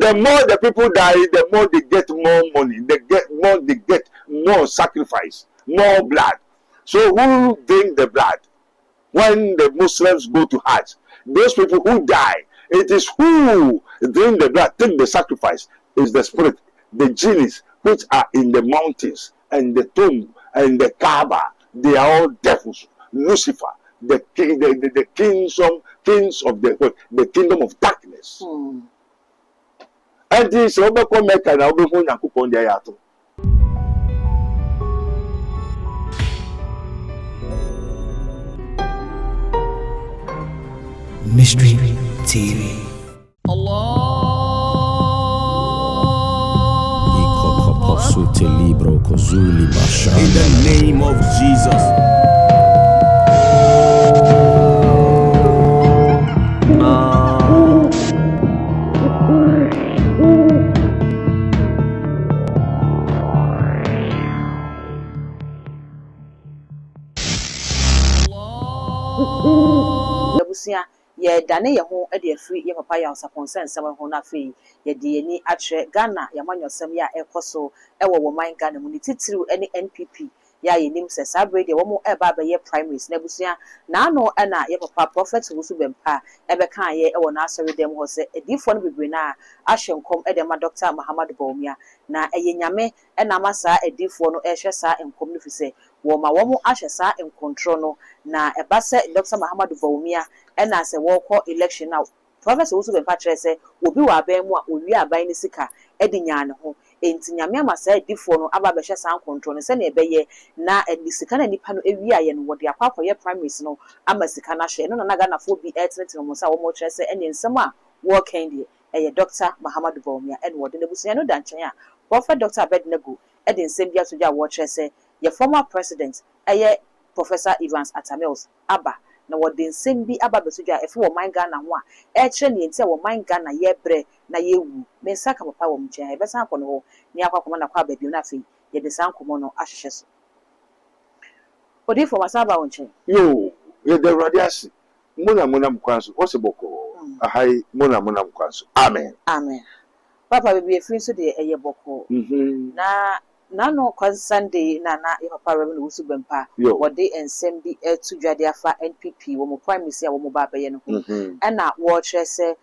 the more the people die, the more they get more money. They get more sacrifice, more blood. So who drink the blood? When the Muslims go to Hajj, those people who die, it is who drink the blood, take the sacrifice, is the spirit, the genies which are in the mountains and the tomb and the Kaaba. They are all devils. Lucifer, the kings of the kingdom of darkness. And this overcome Mecca now before Yakupon Yato. Mystery TV. In the name of Jesus. Ye dane ye ho e de free ye papa ya osapon sense ho na fe ye de ni atre Ghana ya manyosem ya ekoso e wo man Ghana mu ni titiru ene NPP ya ye nim se sabre de wo mo e ba ye primaries na busua na no e na ye papa prophet Wusu Bempa e be kan ye e wo na asori dem ho se edifo no bebre na ahyenkom e de ma Dr. Muhammad Bawumia na e ye nyame e na masa edifo no e hwe sa enkom no fi se wo ma wo mo ahye sa enkontro no na e ba se Dr. Muhammad Bawumia and as a walk election now, Professor Wusu Bempa say, will be our band what we are buying the sika, Edinan home, and Tinyama said, Difono, Ababasha sound control, and send a bay na and the Sikana Nipano area and what their papa your primaries no, I'm a Sikana share, no, Nagana for be excellent no Mosa or more and in summer, walk candy, a Dr. Muhammad Bawumia, and what in the Busiano Danchaya, Prophet Dr. Abednego, and in Sambia to your watcher say, your former president, a Professor Evans Atamils, Abba. Na wodi nsem bi aba besoja efe wo man Ghana ho a e kire ne ntia wo man Ghana ye bre na ye wu me saka papa wo mchen e besan akọ no ho ni akwakoma na kwa ba bi na afi ye de san komo no ahyehye so odi fo masaba wo nchen yo ye de radiasi muna mkwanso o se boko ahai muna mkwanso amen papa bi efin so de eye boko na no kwa Sunday na your papa Reverend Wusu Bempa wode ensem bi etu dwade afa NPP wo mo prime minister wo mo ba be ye no ho na wo kire se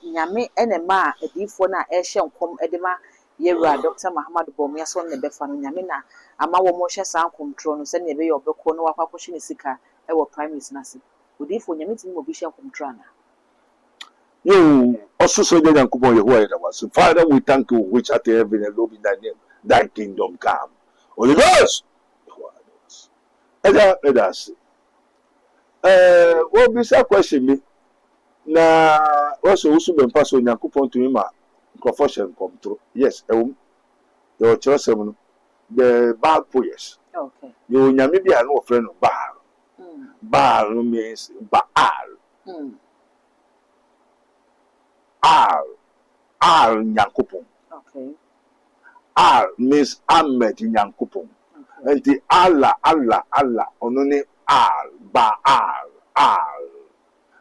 nyame ene ma adifo na ehye nkom edema yewura Dr. Muhammad Bawumia so ne befa no nyame na ama wo mo hye san control no se ne be ye obeko no wakwa kwhye ne sika e wo prime minister na se odifo nyame tin mo bi hye control na yo also so de yankupon Yehowa da was. Father, we thank you which at heaven and love in thy name. Thy kingdom come. Holy Ghost. Let us see. What be some question me? Na also Wusu Bempa so Nyankopon to him confession come through. Yes, your church the Baal poets. Okay. You nyame bi no friend of Baal. Baal means Baal. Al Nyankopon. Okay. Al means Ahmed Nyankopon. And the Allah onone Al Baal.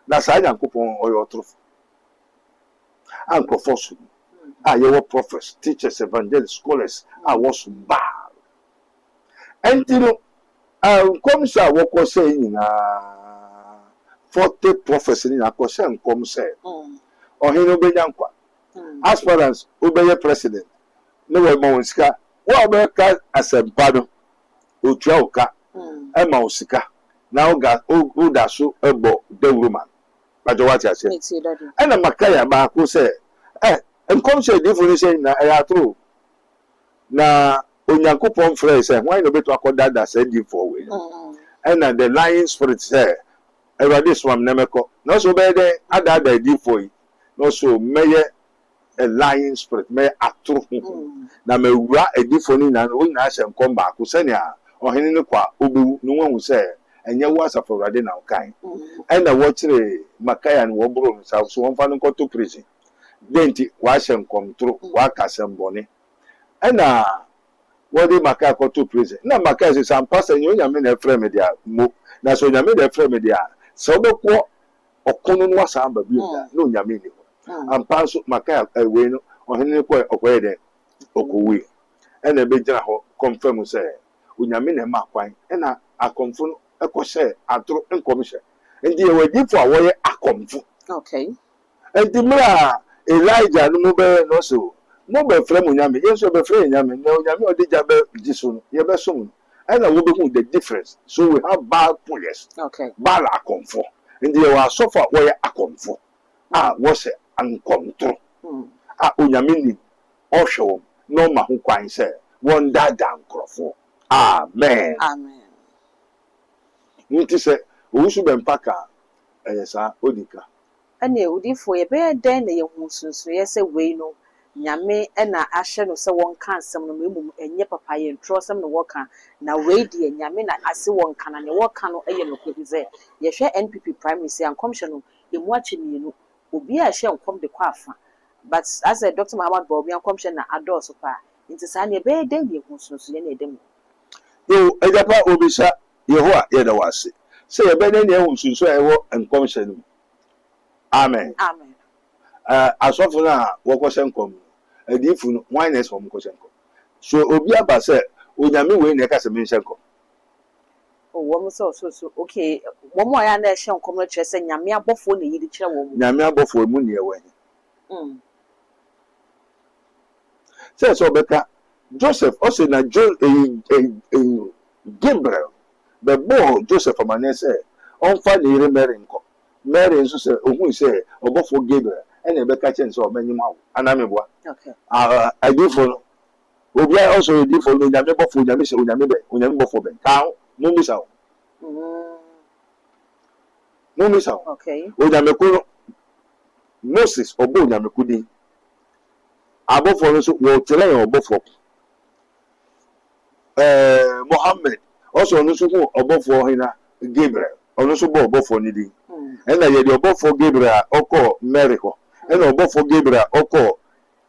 That's how Nyankopon or your truth. And professors. Your prophets, teachers, evangelists, scholars, was Baal. And you know, come say what was saying 40 prophets in a question come say. Or he no be yankwa. Aspirants obey president. No way Mounsika. What America as a pardon? Utrauka. A Mounsika. Now got who does so abo the woman. But what I said. And a Makaya Marco say, and come say definition na true. Na Onyankopon phrase say, why no be to accord that said you for way. And the lying spirit say, this one Nemeko. No so bad other the for you. Also, may a lying spirit, may a true. Now, may write a different and we and come back. Kusenia or Hennequa, Ubu, no one will say, and you was a for Radina kind. And I watch the Mackay and Wobro, South, so one fan go to prison. Then wash and come through, Wakas and Bonnie. And what the Mackay go to prison. Now, Mackay is some person, you mean a friend media. That's when you made a friend media. So, the or Conan was no Yamini. and pass maka away no on him ko okoye de okowe e na be gina ho confirm say onyame na ma kwan e na akomfo no ekose atro enkomishe ndi e wadifo a wo ye akomfo okay ndi mra Elijah no mo be no so mo be frem onyame yeso be frem onyame na onyame odija be jiso no ye be so no e na wo be hu the difference so we have bad players okay bad akomfo ndi e wa sofa wo ye akomfo wo se ankontro onyame ni ohwe no ma ho kwan se won dada nkrofo amen amen nti se owusu be mpaka eyesa odika ene udifo ye be den na ye hu sunsun ye se wei no nyame na ahye no se won kan asem no memum enye papa ye ntro asem no woka na wei de nyame na ase won kan na ne woka no eye no ko bize ye hwe NPP prime minister ankomhye no emu ache mienu obi a hye nkom de kwa afa but as a Dr. Muhammad Bobi ankomhye na adoso pa nti sa ne be den ye hu sunsun ye na edem yo ejapa obisa yehoa ye da wase se ye be den ye hu sunsun ewo enkomhye no amen amen asofo na wokose nkom adifu no wine from kose nkom so obi aba se onyame we na ka se menhye nkom wo so okay wo mo ya na ehye nkom no kire se nyame abofo na yidi kire wo mu nyame abofo mu ne ewe so beka Joseph also na Gabriel the boy Joseph amanese onfa ne ire Mary nso se ohun se obofo Gabriel ene beka chen so obanyim awo anamebua okay adifo no obi also adifo no nyame bofo nyame se onyame bofo be ka mo misa okay onyame ko Moses obo onyame ko din abofo no so wo tele obofo Muhammad also no so ko obofo hina Gabriel ono so bo obofo ni din ena ye de obofo Gabriel oko Mary ho ena obofo Gabriel oko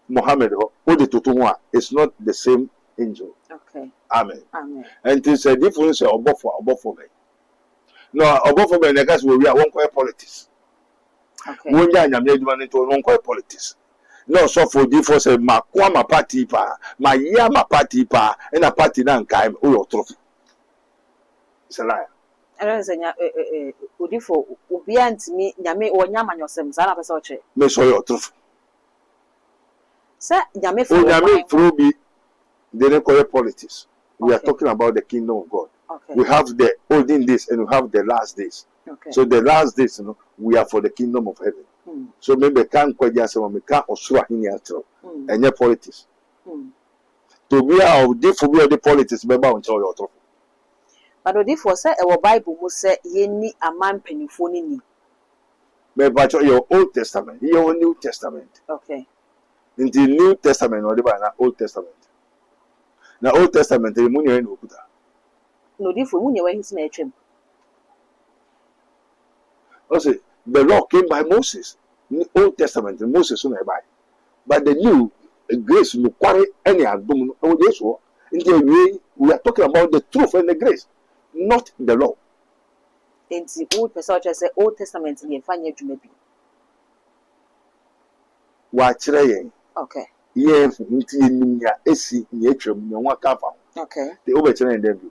Muhammad ho o de toto ho a it's not the same angel okay amen amen and it's a difference obofo be no obofo be na gas we won ko politics okay won ja nyame aduma ni to won ko politics no so for different say ma party pa ma ya ma party pa ena party na nkai o yo trophy sala ene senya udifo obi antimi nyame wonyama nyosem za na pese oche me so yo trophy se nyame fo nyame through be they call politics we are Okay. talking about the kingdom of God okay we have the olden days and we have the last days okay so the last days we are for the kingdom of heaven so maybe can kwaja say me can osura hini atro enye politics to be out different for the politics be ba on tell your trophy but udifo se e wo bible mu se ye ni amampanifo ni me ba your Old Testament your New Testament okay in the New Testament or the na Old Testament na Old Testament the money en okuta no udifo mu nye wa hisi na etwem also the law came by Moses in the Old Testament Moses no by but the new grace no kware any adom no o dey so in the we are talking about the truth and the grace not the law enti old person oche se Old Testament ye fa nye dwuma bi wa kire yen okay ye nti enyimya esi ye twam ne ho aka fa okay the over kire dem bi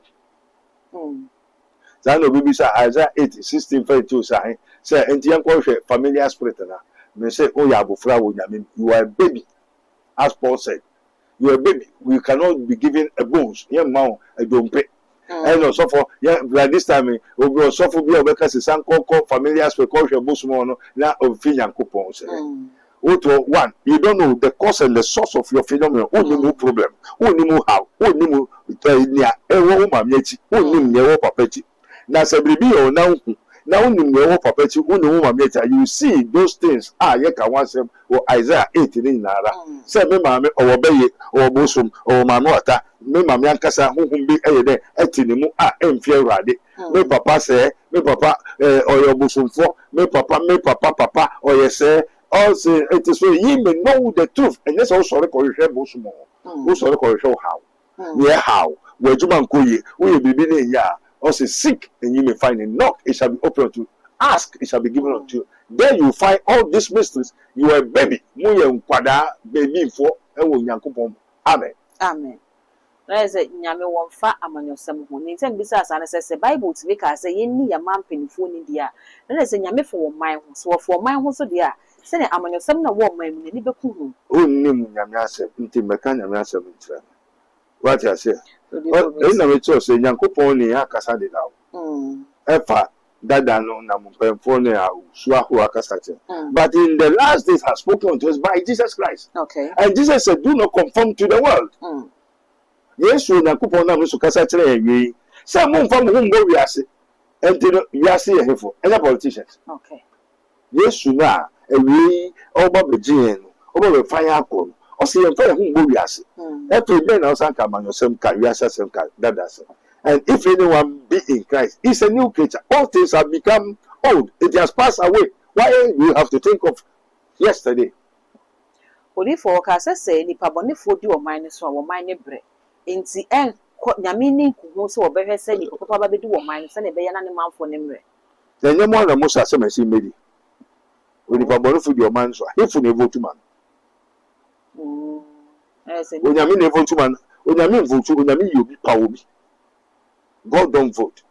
za no bibi sa Isaiah 8:16-22 say enti yan ko hwe familiar spirit na me say o ya abofra wo nyame you are a baby as Paul said you are a baby we cannot be given a bones ye ma a dompe and also for yeah this time obi osofo bi obeka se sankoko familiar spirit ko hwe bosumo no na ofi yankopon say one you don't know the cause and the source of your phenomenon only no problem only no how only no nia ewo mamiachi only nyewo papachi na sebribi o na only nyewo papachi only mamiachi you see those things ye ka wan say o Isaiah 8 ni nara say me mame owo beye owo bosum owo mame ota me mame ankasa huhum bi de etinimu emfi awrade me papa say me papa oyo bosumfo me papa oye say all say it is so ye may know the truth and yes also record bosumo also record how yeah how we juma nkoye we bibi na ya also seek and you may find it knock it shall be open to Ask, it shall be given unto you. There you find all these mysteries. You are a baby. Baby for Amen. Amen. There's a Nyame won fa amanyosem ho. Ni ntem bisa asa na say Bible to make us say yenni ya man penifo ni dia. Na say Nyame for man ho. So for man ho so dia. Say na amanyosem na wo man mu ni beku ho. Onnim Nyame asem. Nti meka Nyame asem ntra. What you say? Na me cho say Nyankopon ni akasa de dawo. Efa dada no na mpemfo ne a suaho akasate. But in the last days has spoken to us by Jesus Christ. Okay. And Jesus said, do not conform to the world. Yes, you Nyankopon na so kasa kire ewi. Say mo mfa mo ngo wiase. Enti wiase ye hefo. Any politicians. Okay. Yes, you na ewi oba begin no. Oba be fire akọ. O say mfa ye ngo wiase. Every day na osan ka manyosem ka wiase asem ka dada asem. And if anyone be in Christ, he's a new creature. All things have become old. It has passed away. Why you have to think of yesterday? Odi for ka say ni pabone fo di o man so o man ne bre. Enti en Nyame ni kuhu so obehwe say ni papa ba be di o man se ne be ya na ne manfo ne mre. The nyemo na Musa say mesi medi. Odi pabone fo di o man so. If you vote man. Onyame ne vote man. Onyame vote, onyame yobi pa obi. God don't vote.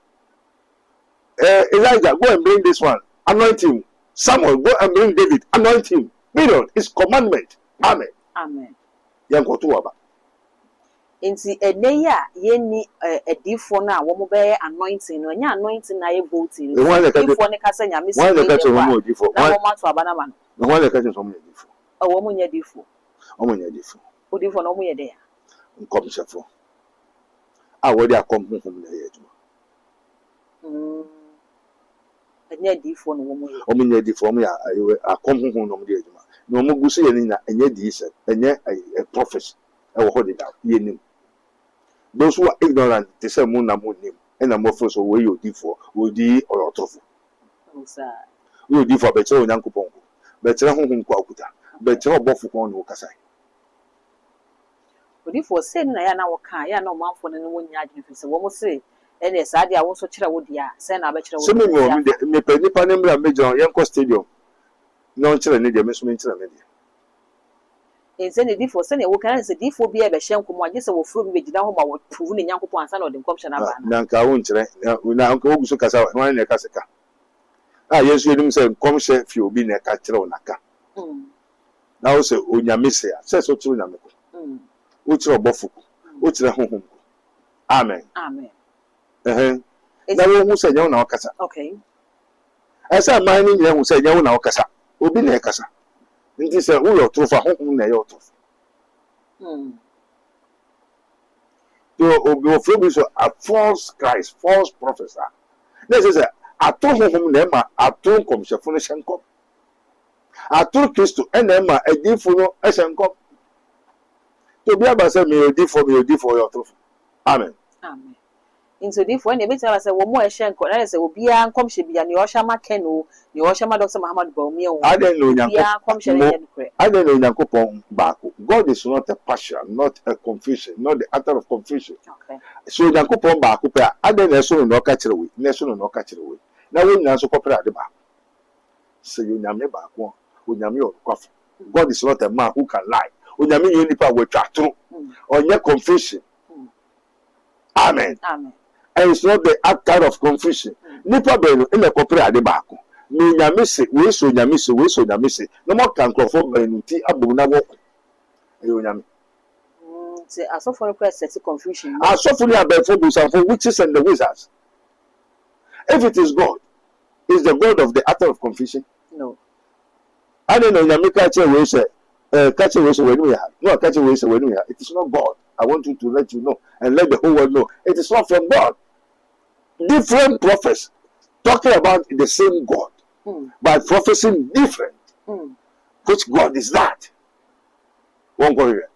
Elijah, go and bring this one. Anoint him. Samuel, go and bring David. Anoint him. Period. It's commandment. Amen. Amen. Yankotuaba. Inti eneya yeni edifo na wo mo be anointing no nya anointing na ye voting. Edifo ne kasa nya me one the catch wo edifo. Na wo ma to abana man. No one the catch wo edifo. Wo mo nya edifo. Wo mo nya edifo. Odifo no mo ye de ya. Nkomshefo. What they are coming from the Enya edifo no wo mo ye. O mo nya edifo mo ya akom hu no mo de adwuma. No mo gusu ye ni na enya di ise. Enya a prophecy. E wo hodi da ye nim. Those who are ignorant, they say mo na mo nim. E na mo fo so we odifo, odi orotrofo. Osa. We odifo be chere Onyankopon ko. Be chere honhom ko akuta. Be chere obofo ko no kasai. Odifo say na ya na wo kan ya na manfo ne wo nya adwene se wo mo say ene sa dia wo so kire wo dia say na be kire wo. So me pedi pa ne mra mejo yenko stadium. No kire ne dia me so me kire me dia. Ense ne difo se ne wo kan se difo bi e be hye nkomo age se wo furo bi begida ho ma wo prove ne Nyankopon ansa na ode nkomhye na ba na nka wo nkire na nka wo guso kasa wan ne kaseka Yesu enim se nkomhye fi obi ne ka kire onaka na wo se onyame se a se so kire onyame ko wo kire obofuku wo kire honhom ko amen amen na wo hu se nyawo na wakasa okay esa man ni nyawo se nyawo na wakasa obi na ekasa nti se wo yo trofa honhom na yo trofa obi ofro so a false Christ, false professor. This is a to honhom na ma ato komshefo no hyenkom ato Kristo ena ma adifo no hyenkom to bi aba se me odifo yo trofa amen amen into difo na be tell say wo mo hyenkom na say obi a nkomhye bia ne o hyama keno ne o hyama Dr. Muhammad Bawumia o aden no Nyankopon baako. God is not a partial, not a confusion, not the utter of confusion. Okay. So Nyankopon baako pe aden na so no ka kire we na so no ka kire we na we nyina so kopere ade baako say onyame baako onyame okwafo. God is not a man who can lie. Onyame ye nipa we twatoro onye confusion. Amen. Amen. And it's not the utter of confusion. Nipa be no e kopere ade baako. No nyame se we so nyame se no mo kan krofo banuti abom na wo e nyame say asofo request set confusion asofo ni abefo busanfo witches and the wizards. If it is God, is the God of the utter of confusion? No. I don't know nyame ka che we say ka che we say we no ya no ka che we say we no ya. It is not God. I want you to let you know and let the whole world know it is not from God. Different prophets talking about the same God. But prophesying different. Which God is that? One go here.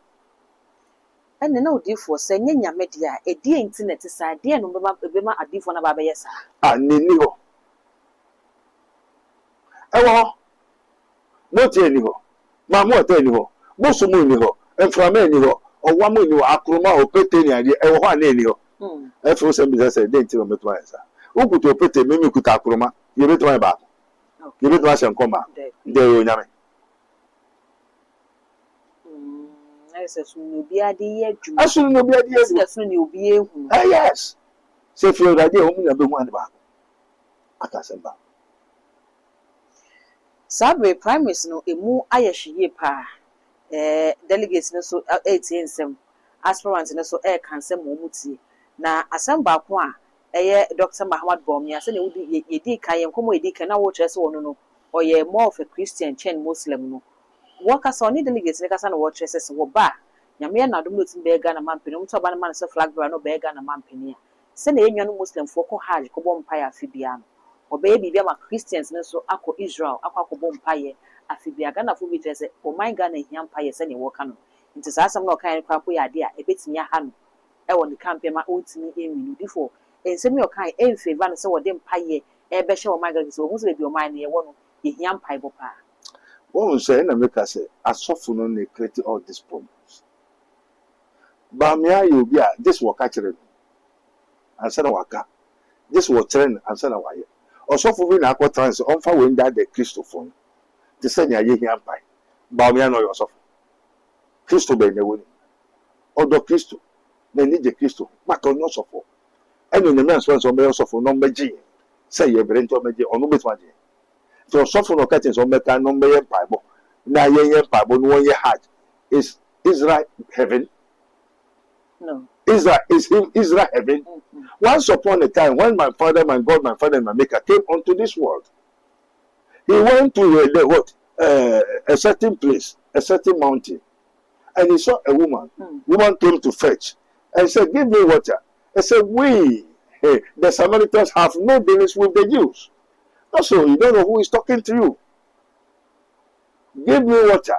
And no diffo say nyanya media e die internet sa die no bema adifo na ba be yesa. Nini ho. Ewo. Mo tie ni ho. Ma mo te ni ho. Mo so mo ni ho. Enframa ni ho. Owa mo ni ho akroma opete ni ade ewo ho ana ni ho. Efro se bi say dey ntiro meto ansa. Ukuto opete memi kuta akroma. You bet my back. You bet my son come back. There you know. As soon as you be a As soon as you be a yes. Say if you're idea, home will be one back. I can't send back. Sabre primaries no emu ayehye pa delegates no so 18 aspirants no so cancel momuti na asamba ko a Dr. Muhammad Bawumia say ne wudi yedi kan yenkomo yedi kan na wo kire se wono no oye more of a Christian chen Muslim no worka so ni delegates ne kasa na wo kire se wo ba nyame na dum no tin be Ghana mampeni mto ba na man se flag bearer no be Ghana mampeni a se na enwa no Muslim fo ko hajj ko bom pa ya afibia no obey bibia ma Christians ne so akọ Israel akọ bom pa ye afibia Ghana fo bi kire se o man Ghana hiam pa ye se ne wo ka no nti sa asam na o kan kwa po ya de a ebetimi aha no e wo ne campaign ma ontimi emi before ensemi o kan en favor no se wo de mpa ye e be hye o man Ghana so wo se be o man ne ye wo no ye hiam pa bo pa One say na make us say asofo no na create all these problems. Bawumia you be this work actually answer waka. This was trend answer na waye. Osofo bi na akọ trans on fa we nda the Christopher. They say na ye hiam pa. Bawumia no your sofo. Christo be na woni. Odo Christo na ni je Christo. But on your sofo. Enu na me answer so be sofo no meji. Say ye brent o meji onu betwa je. So suffer no curtains on meka no me Bible. Na ye Bible no ye hard. Is Israel heaven? no Israel is him Israel heaven. Once upon a time when my father, my God, my father and my maker came onto this world, he went to a certain place, a certain mountain, and he saw a woman. Woman came to fetch and said, "Give me water." I said, the Samaritans have no dealings with the Jews. Also, you don't know who is talking to you. Give me water,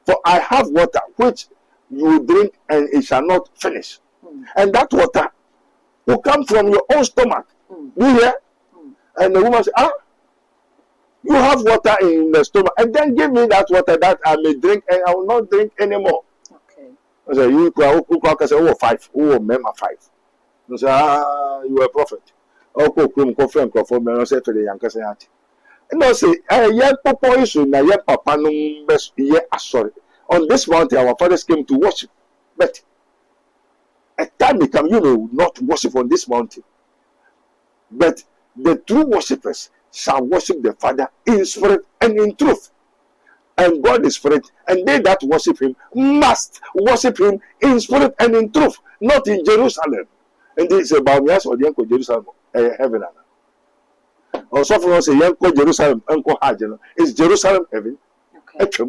for I have water which you will drink and it shall not finish. And that water will come from your own stomach. You hear? And the woman said, you have water in the stomach, and then give me that water that I may drink, and I will not drink anymore. okay I said, you can say, oh, 5, oh, member 5. I said, you are a prophet. Okay, friend, I said, for the young person. And I say, young papa issue, na young papa no best ye sorry. On this mountain, our fathers came to worship. But a time may come, you will not worship on this mountain. But the true worshippers shall worship the Father in spirit and in truth. And God is spirit, and they that worship him must worship him in spirit and in truth, not in Jerusalem. And this is about me, or the Jerusalem, heaven. Also, for us, a Jerusalem, Uncle Hajjan, is Jerusalem heaven? okay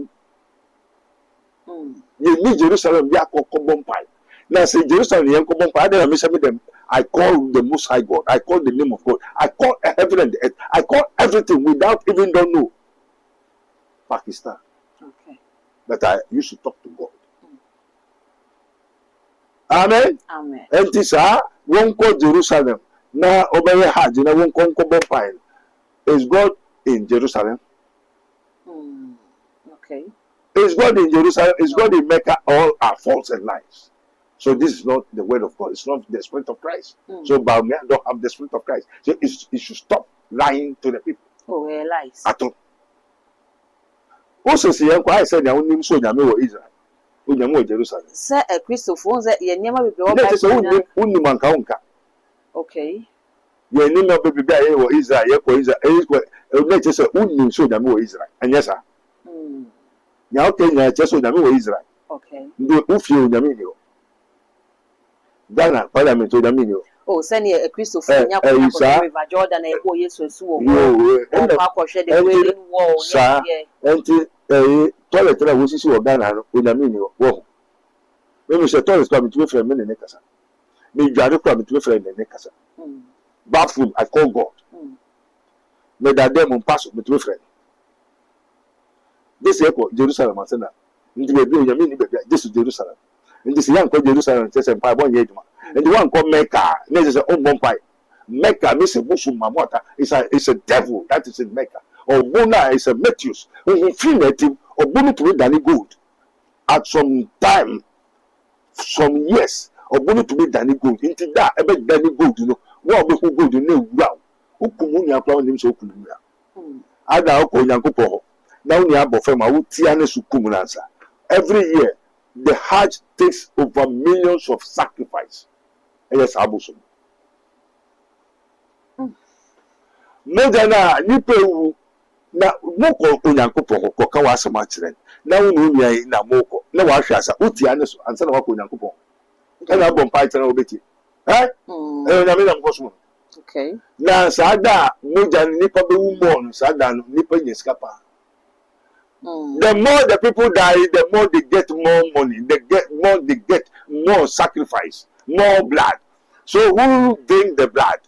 You need Jerusalem, we are called Bompai. Now, say Jerusalem, you are Bompai. I don't miss them. I call the Most High God. I call the name of God. I call heaven and earth. I call everything without even don't know. Pakistan. okay But I used to talk to God. Amen. amen And this won't call Jerusalem. Now, obey Hajj, and I won't call Bompai. Is God in Jerusalem? okay Is God in Jerusalem? Is God in Mecca? All are false and lies. So this is not the word of God. It's not the Spirit of Christ. So Bawumia don't have the Spirit of Christ. So it should stop lying to the people. oh lies At all. Also, see, I said, I won't so Nyame Israel. Unyame Jerusalem. say a Christopher say ye nyama be o Let us say, Unimanka. okay Ye name of baby Israel, ye Israel. Let us say, Unim so Nyame Israel. And yes, sir. Now, okay, just so Nyame Israel. okay Do Ufio Nyame. Ghana Parliament to Nyame. oh send a Christopher nya ko River Jordan e ko Yesu esu wo o pa ko hwe the wailing wall yeah enti toilet na wo sisi wo Ghana no Nyame ni wo me say toilet come to friend me ne kasa me dware come to friend ne kasa bathroom I call God me that dem pass me to friend this echo Jerusalem asena ndi be Nyame ni be this is Jerusalem and this young called Jerusalem says and pa bon yeduma and the one called Mecca next is Bompai. Mecca means a Muslim mamota is a devil that is in Mecca or Bona is a Matthews who feel native or Bona to be Danny good at some time some years or Bona to be Danny good into that about Danny good you know what be who good you know wow ukumu akwa onim so ukumu ya ada akọ Nyankopọ ho na uni abofem a wutia ne sukum nansa. Every year the Hajj takes over millions of sacrifice. Yes, abuso. Moja na nipa wu na moko Onyankopọ ho ko ka wa asema kire na unu yi na moko na wa hwe asa utia ne so ansa na wa ko Onyankopọ na abom pa kire obeti na me na mkoso. Okay. Na sada moja nipa be wu mo no sada no nipa nyeskapa. The more the people die, the more they get more money. They get more sacrifice, more blood. So who drink the blood?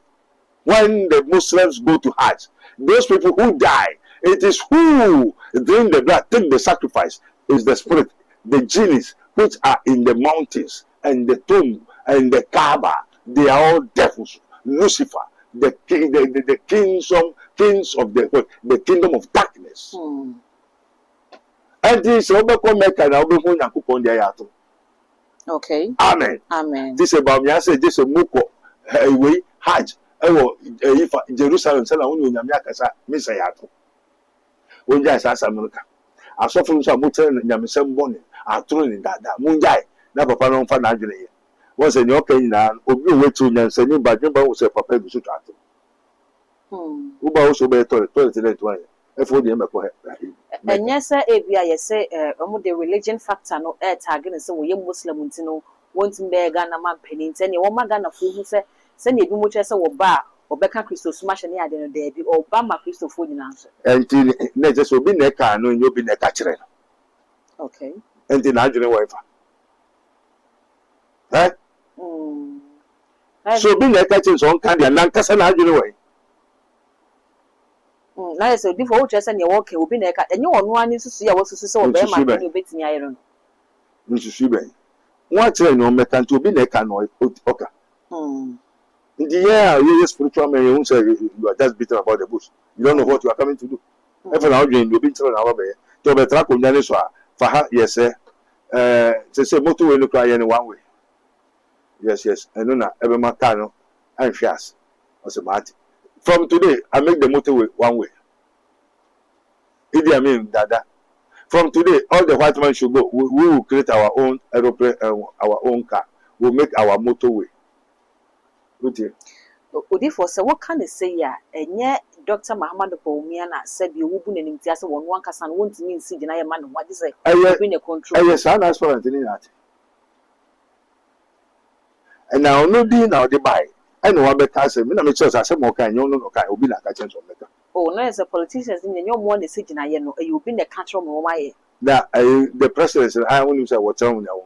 When the Muslims go to Hajj, those people who die, it is who drink the blood, take the sacrifice, is the spirit, the genies which are in the mountains and the tomb and the Kaaba. They are all devils. Lucifer, the kings of the kingdom of darkness. And this Obeko Mecca now be who Nyankopon dey ato. Okay. Amen. Amen. This about me I say this Muko way Hajj if Jerusalem say na wonu Nyame akasa me say ato. Wonja sa America. Asofo nso amotre Nyame sem bone atoro ni dada. Munjai na papa no mfa na adwene ye. Won say ni okay na obi o wetu nyansani badwe ba wo say papa bi so ato. Uba wo so be toilet net wan. Efo dey meko he. And yes, sir, Abia, yes, say, the religion factor no air tag and so we Muslim no want to be Ghana man penny, any woman Ghana fool who say, send you much as a bar or Becca Christo smash any idea there or Bama Christo food in answer. And just will be necker, no, you'll be a catcher. Okay. And the Nigerian wife. Eh? So being a catching on candy and Lancaster Nigerian way. Na yes, before we just say you walk will be neck and you on one is to see what to say or bear my bit in iron. Mrs. Shube. What no mecan to be neck and okay. In the year, you spiritual man, you say you are just bitter about the bush. You don't know what you are coming to do. Every now and then you'll be telling our way. To be track on Yaniswa, for her, yes, sir. To say motor will cry any one way. Yes, and no, every Macano and Fias was a matter. From today, I make the motorway one way. Idi Amin, Dada. From today, all the white men should go. We will create our own aeroplane, our own car. We'll make our motorway. Good day. Odifo, so what can I say? Yeah, and yet Dr. Muhammad Poumiana said you will be an enthusiast on one cast and won't mean see the man. What is it? I've been a control. Yes, I'm as far as that. And now, no be now they buy. I know what because I'm not sure as more can you know can be like a chance of maker. Oh, no, as a politician in your one decision, I know you've been the country of my that the president I only say what's on your own.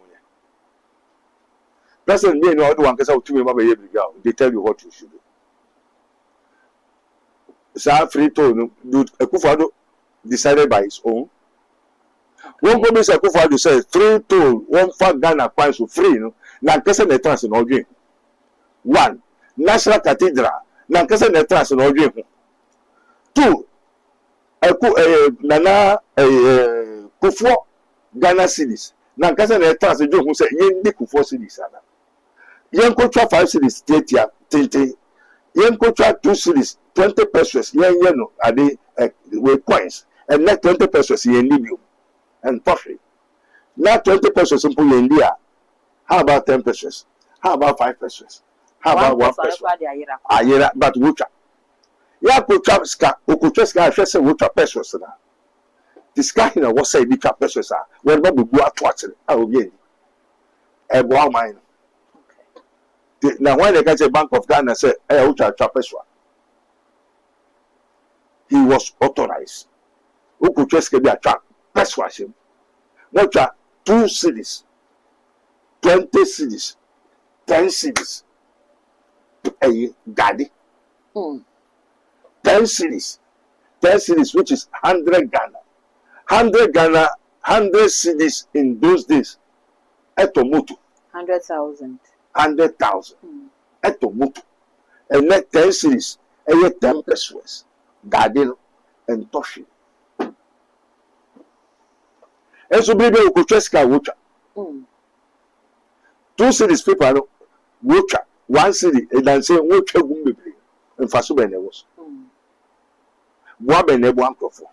President, you know, one because to me, they tell you what you should do. So free to do a Kufado decided by his own. One promise a Kufado says free to one fat Ghana points for free, no, now person the trans in all dream. One. National Cathedral, Nankasa Netras and Odin. 2. Nana Kufo Ghana cities. Nankasa Netras and who say Yendi Kufo cities. Yankotra 5 cities, Tetia, Tinte. Yankotra 2 cities, 20 pesos, Yano, are they with coins, and not 20 pesos in Libya and Toffee. Not 20 pesos in India. How about 10 pesos? How about 5 pesos? How about 1 person? Ayera, but Wucha. Ya Kucha Ska, Ukucheska, I say Wucha pesos. This guy in a was say Wucha pesos. When Bobby go at Watson, I will get a wow mine. Now, when they get a Bank of Ghana, say, Wucha Chapeswa. He was authorized. Ukucheska be a trap, persuasion. Wucha 2 cities, 20 cities, 10 cities. A daddy 10 cities, which is 100 Ghana, 100 cities in those days. Etomutu 100,000. Etomutu, and net 10 cities, and 10 pesos, Gadil and Toshi. And so, baby, we could just go 2 cities, people, Wucha. 1 city, and then say, what and Fasuben was. Boabe ne boankofo.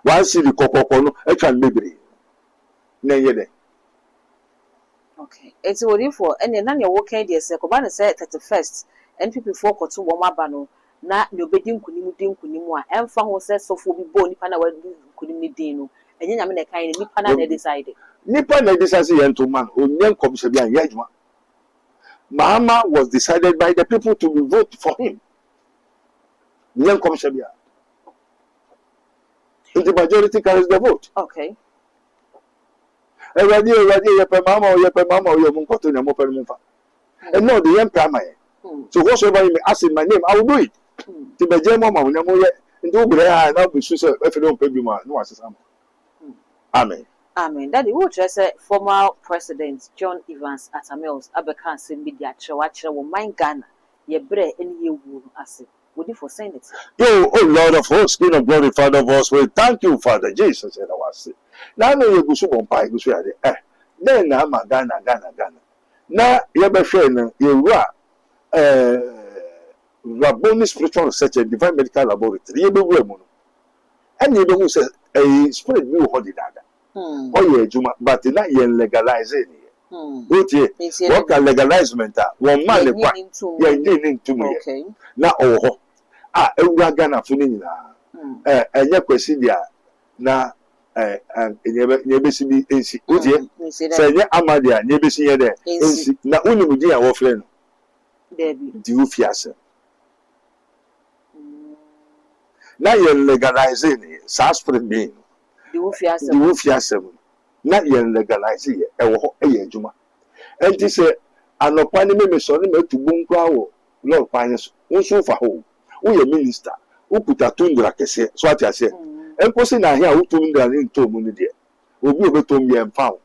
One see the kokoko no e twan bebre. Na yede. Okay. It's what if for and then you're working there say Kobana say 31st NPP 4 koto wo maba no na ne obedi nkunimu a emfa ho say sofo bi bo nipa na wadi nkunimu din no enye nyame na kan nipa na na decide. Nipa na decide yento man onye komse bia ye adwuma. Mahama was decided by the people to vote for him. Nyen komse bia. The majority carries the vote. Okay. Everybody, yepe mama or your munkoto na mo pere mfa. And no, the primary. So whatsoever you may ask in my name, I will do it. To be jemo ma na mo ye ndo bre ha na bu su se efe don pebi ma no asesa. Amen. Amen. Daddy, who just say former President John Evans Atta Mills Abeka say media chwa wo man Ghana ye bre eni ye wu ase. Would you for saying it? Oh Lord of hosts, King of glory, Father of us, we thank you, Father Jesus, and our say. Now no you go so bon pai go so ya then na ma Ghana. Na ye be hwe no ye wura Rabboni Spiritual Research and Divine Medical Laboratory ye be wura mu no. And ye be who say spirit bi ho di dada. Oh ye juma but na ye legalize ni. What can legalizement one man kwa ye ndi ntumu ye. Na oho ewura Ghana fo ni nyina enye kwesi dia na nyebesi bi ensi otie se nye amadia nyebesi ye de ensi na unimudi a wo frɛ no di ufiase na ye legalize ni suspect be di ufiase na ye legalize ye ewo ho eye adwuma enti se anopa ni me so ni metubu nkwa wo lord pan so wonso fa ho wo ye minister wo puta tundra kese so ati ase enkosi na ahia wo tundra ni ntomu ni de obi obetom ye mfa wo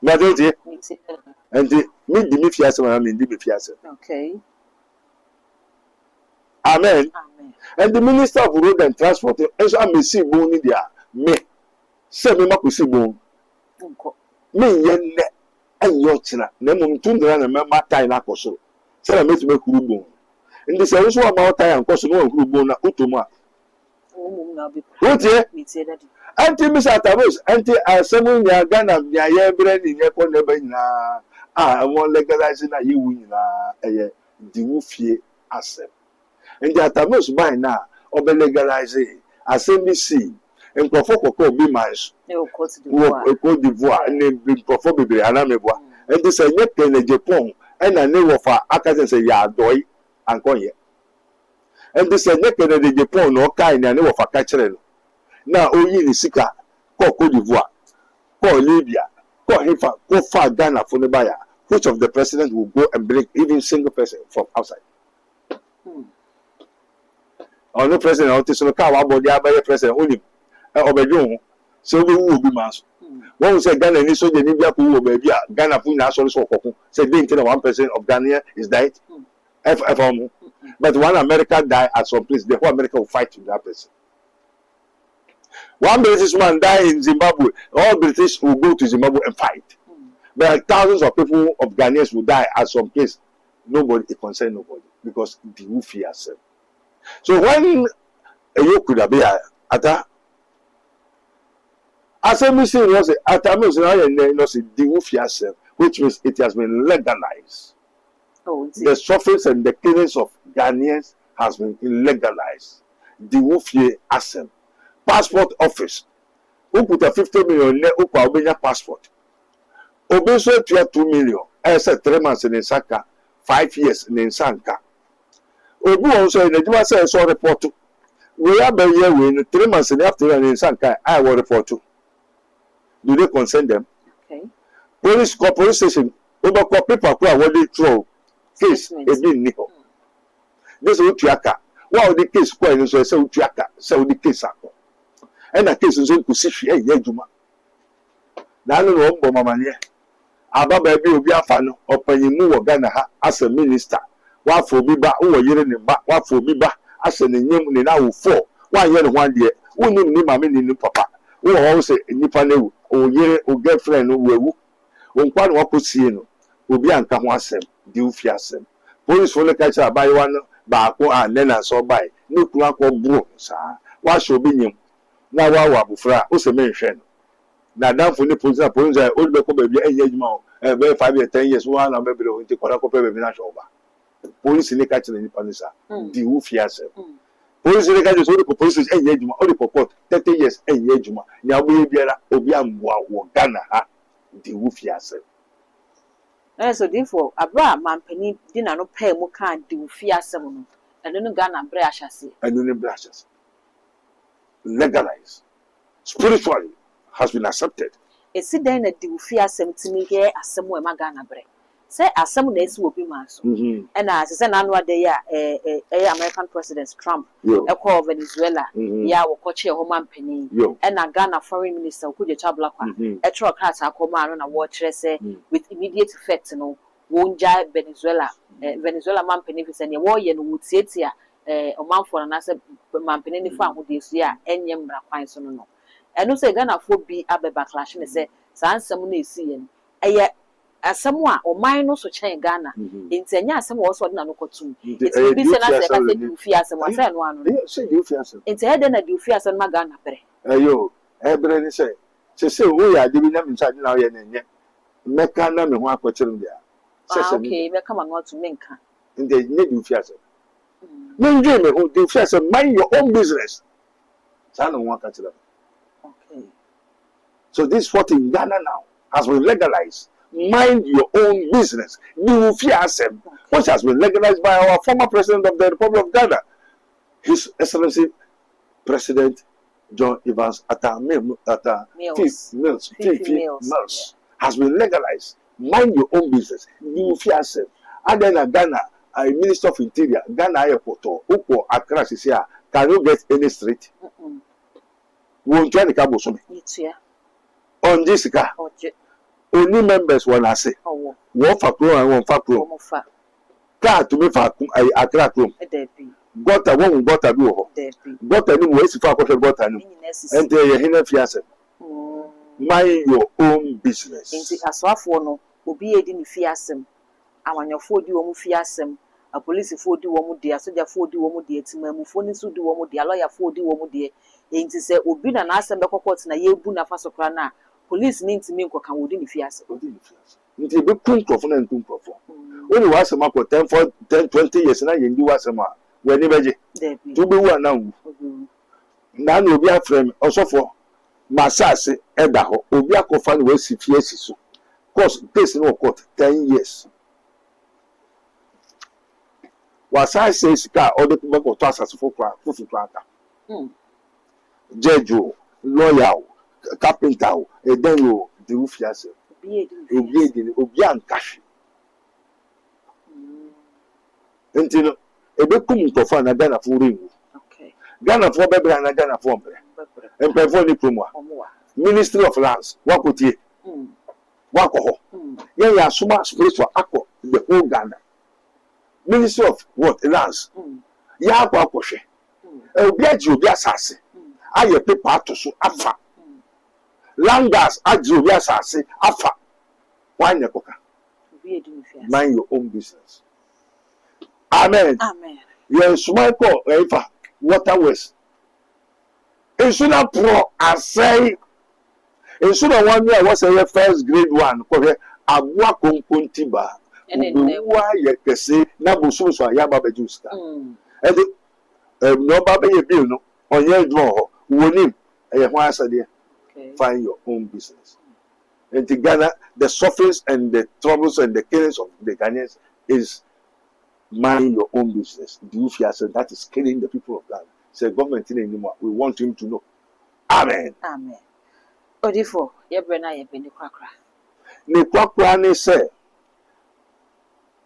na de enti me di me fiase ma me di me fiase. Okay. Amen. And the Minister of Road and Transport enso amesi bo ni dia me se me makosi bo me ye ne enyo china na mo tundra na me matai na koso se na metu me kuru bo ndi se nso about time koso no kuru bo na otomu a otie anti Mr. Tabos anti asemu nya Ghana nya ye bre ni nye ko ne ba nyina won legalize na yi wu nyina eye di wu fie asem ndi Tabos ban na obe legalize asem bi si nkofo kokko bi mans Côte d'Ivoire ne nkofo bebre ana meboa ndi se nye kene Japan na ne wo fa akazen se ya doi ankonye ndi se nye kene de Japan no kai na ne wo fa ka kire no na oyi ni sika ko Côte d'Ivoire ko Libya ko Hifa ko fa Ghana for nebaya which of the president will go and bring even single person from outside or no president or so ka wa body abere president only obedun so be wu obi man so one say Ghana ni so je ni bia ko wo ba bia Ghana fu na so so kokon say dey tell 1% of Ghanaian is died but one America die at some place the whole America will fight with that person. One British man died in Zimbabwe. All British will go to Zimbabwe and fight. But thousands of people of Ghanaians will die at some place. Nobody, it concerns nobody because the will fear yourself. So when you could have been at that, as a mission was at a mission, the will fear yourself, which means it has been legalized. The sufferings and the killings of Ghanaians has been legalized. The will fear yourself. Passport office. Who put a 50 million net up Albania passport? Obeso 2 million. I said 3 months in Saka, 5 years in Sanka. Obu also in the Juma says so report to. We are by year in 3 months in after in Sanka. I will report to. Do they consent them? Okay. Police police station. Over people who are already throw case is being nickel. This is Utiaka. Wow, the case point so say Utiaka. So the case and the case is in position yejuma na no mbo mama ne aba ba bi obi afa no opanyimu wo Ghana ha as a minister wa fo bi ba wo yire ne ba wa fo bi ba as ne nyem ne na wo fo wa ye ne hwan de wonim ni mama ni papa wo ho se nipa na wu o yire o girlfriend no wu wo nkwa no wakosie no obi anka ho asem di ufi asem police fo le ka cha abai wa no baako a ne na so bai ne kunu akọ bro saa wa show bi nyim na wa abufra o se menhwe no na danfo ne police o be ko ba bi enye adwuma o be 5 years 10 years wa na be be o nti kwara ko pe be na show ba police ne ka kire ni panisa di wu fiase police ne ka je so the police enye adwuma o the purport 30 years enye adwuma nya obo biara obi amboa wo Ghana ha di wu fiase. So therefore abra mampani di na no pay mu kan di wu fiase mu no eno no Ghana bre ahyase legalized spiritually has been accepted. Esi den na di wu fiase mtimi he asem we ma Ghana bre say asem na esi obi ma so na se na anu ade ya American President Trump e call Venezuela ya wo koche ho mampani na Ghana foreign minister Okudzeto Ablakwa e tro card akoma no na wo kire say with immediate effect no wonja Venezuela mampani fi se ne wo ye no wutietia omanfo na se mampani ni fa ho de su ya enye mbra kwan so no eno say Ghana fo bi abeba clash ne say sa ansem na esi ye eye asem a oman no so chen Ghana enti enya asem wo so de na no kotum enti bi se na se ka se di fi asem wa se no anu se di fi asem enti he de na di fi asem ma Ghana pere ayo ebre ni se wo ya de bi na mi sa de na ye na nye meka na me ho akochirim dia se okay meka ma no to menka enti ne di fi asem me ndwe me ho di fi asem mind your own business sa no ho akochirim. Okay, so this what in Ghana now has been legalized. Mind your own business. Which has been legalized by our former president of the Republic of Ghana, His Excellency President John Evans Atta Mills, has been legalized. Mind your own business. And then Ghana, a Minister of Interior, Ghana Airport, Upo Accra, can you get any street? Won't try the cabo on this car. Only members when I say, one for pro and one for pro. Car to me for a crack room. Got a woman, got a blue. Got a new ways for a got a new. And they are here fiase. Mind your own business. Inti aswafo no obi edi fiasem. Awanyofo di wo mu fiasem. A police fo di wo mu de, a soldier fo di wo mu de, timamufo ni so di wo mu de, a lawyer fo di wo mu de. Inti se obi na na asem be kokot na ye bu na fa so kra na. Police need to make a within the fias. It's a big crop and two crop. Only was a mark for 10, 20 years and I do was a mark. When you imagine to be one now. Now will be a frame also for Massas, Edaho, Obiako fan was CPS. Course, case no court 10 years. Was I say, car or the people of Tassas for Cracker. Jeju, loyal. Carpenter, a then you do fiase. Obian cash. Until a big cum to find a Ghana for ring. Ghana for baby and a Ghana for and perform the promo. Ministry of Lands, what would ye? Wako. Yeah, so much spiritual aqua, the whole Ghana. Ministry of what? Lands. Ya Wakoshe. Oblige you be assassin. I a paper to so afa. Langas adjo ya sase afa wan yakoka. Mind your own business. Amen. Amen. Your small call ever waterways. Insuna pro asay. Insuna 1 year was a first grade 1. Kohe abwa konkontiba. Uwa yekese na busu so ayaba bejuska. And no baba ye bill no onye dwo wonim e ho asade. Find your own business. And in Ghana, the sufferings and the troubles and the killings of the Ghanaians is mind your own business. Do you that is killing the people of Ghana? Say government in anymore. We want him to know. Amen. Amen. Odifo, yebrena ye beni kwakra. Ne kwakra ne say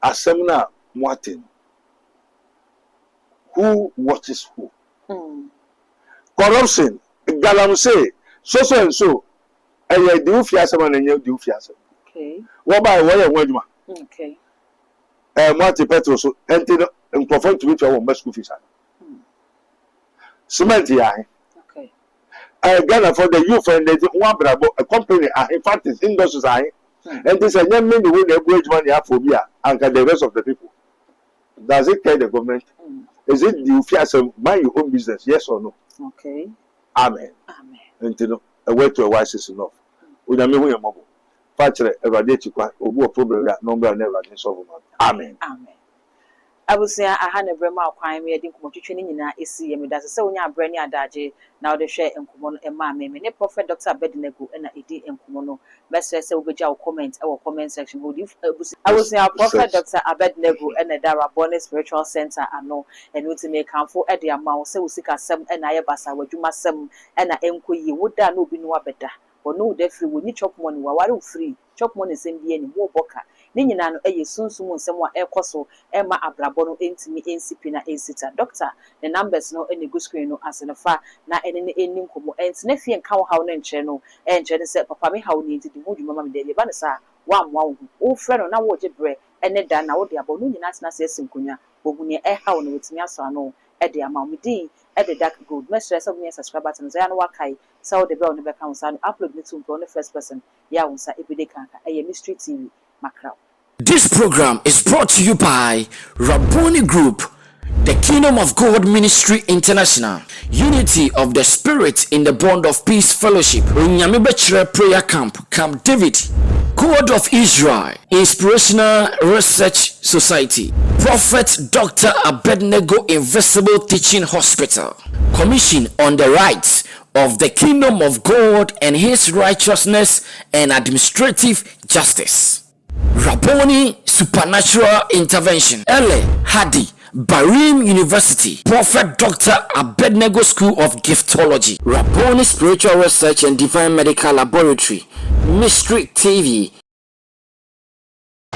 asemna Martin. Who watches who? Corruption. Galam say so and so. And do fiasem and you do fiasem. Okay. What by way of okay. Martin Petro so enter and perform to which our best school fees. Cement ya. Okay. Ghana for the youth and the one bravo a company in fact is industries and this and young men who will wage money for beer and the rest of the people. Does it care the government? Is it the Ufiasem mind your own business? Yes or no? Okay. Amen. Amen. And you know, a way to a wise is enough. When I mean, we are mobile. Factory, eradicate, or problem that number never can solve. Amen. Amen. I will say I had a brema crime here, didn't come to training in a see me. That's so when Brandy Adaje now the share and Kumono and Mammy, many prophet Dr. Abednego and a D and Kumono. Best say we comment our comment section. I will say our prophet Dr. Abednego and a Dara Bonnet Spiritual Center. I know and would to make for at the amount so sick as some and I basa would you must some and I enquire would that no be no better or no definitely we need chop money while free chop money send the any more boca. Nina no eye sunsun semwa ekoso ema abrabo no entimi ensipi na ensita doctor the numbers no any go screen no as na fa na ene enim komo ent na fie nka wo hawo no nche no enche ne se papa me hawo ni nti di mudu mama me de ba ne sa wa mwa wo frɛ no na wo je bre ene da na wo de abo no nyina tena se esinkonya ohuni hawo no wetimi aso ano e de ama me din e de dark gold mesre so me subscribe button so ya no wakai so de bell no be kan so upload me to on the first person ya wonsa ebide kanka e Mystery TV Macra. This program is brought to you by Rabboni Group, the Kingdom of God Ministry International, Unity of the Spirit in the Bond of Peace Fellowship, Unyamibechre Prayer Camp, Camp David, God of Israel, Inspirational Research Society, Prophet Dr. Abednego Invisible Teaching Hospital, Commission on the Rights of the Kingdom of God and His Righteousness and Administrative Justice. Rabboni Supernatural Intervention, Ele Hadi, Barim University, Prophet Dr. Abednego School of Giftology, Rabboni Spiritual Research and Divine Medical Laboratory, Mystery TV.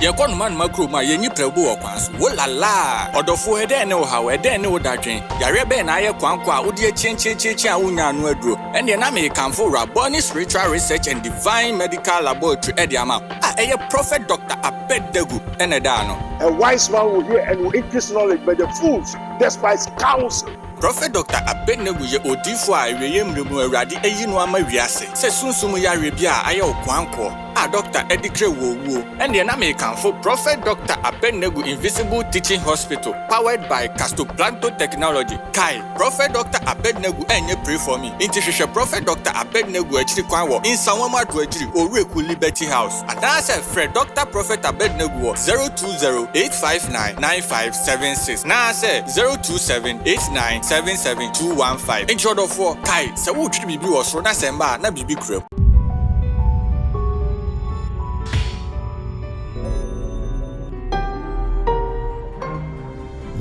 Yakon man makro ma yenyi prebu okwanso wolala odofo hede ne wo hawe de ne wo dadwen yare be na aye kwankwa odi chenchecheche a wonya anu aduro ene na me kanfo Rabboni Spiritual Research and Divine Medical Laboratory e ama eye Prophet Dr. Abednego ene da no. A wise man will hear and will increase knowledge, but the fools despise counsel. Prophet Dr. Abednego ye odifo a eweye mremu awrade eyi no ama wiase se sunsumu yare bia aye okwanko a Dr. Edikre wowo ene na me kanfo Prophet Dr. Abednego Invisible Teaching Hospital powered by Castoplanto Technology kai Prophet Dr. Abednego enye pray for me intihwehwe Prophet Dr. Abednego achiri kwan wo insanwama adwagiri oreku Liberty House adase Fred Dr. Prophet Abednego 020-859-9576 na say 027-8977-215 intro for kai se wo twiri bibi wo so na semba na bibi kura.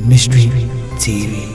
Mystery TV.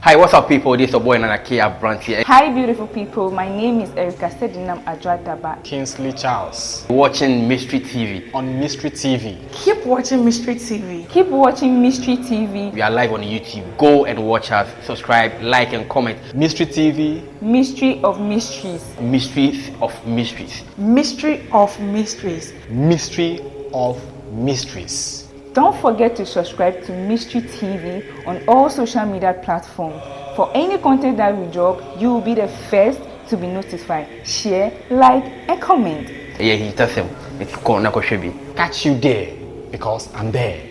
Hi, what's up, people? This is your boy Nanakia Brandt here. Hi, beautiful people. My name is Erica Sedinam Adradaba. Kingsley Charles. Watching Mystery TV. On Mystery TV. Keep watching Mystery TV. Keep watching Mystery TV. We are live on YouTube. Go and watch us. Subscribe, like, and comment. Mystery TV. Mystery of Mysteries. Mysteries of Mysteries. Mystery of Mysteries. Mystery of Mysteries. Don't forget to subscribe to Mystery TV on all social media platforms. For any content that we drop, you will be the first to be notified. Share, like, and comment. Yeah, he tells him, it's called Nakoshebe. Catch you there because I'm there.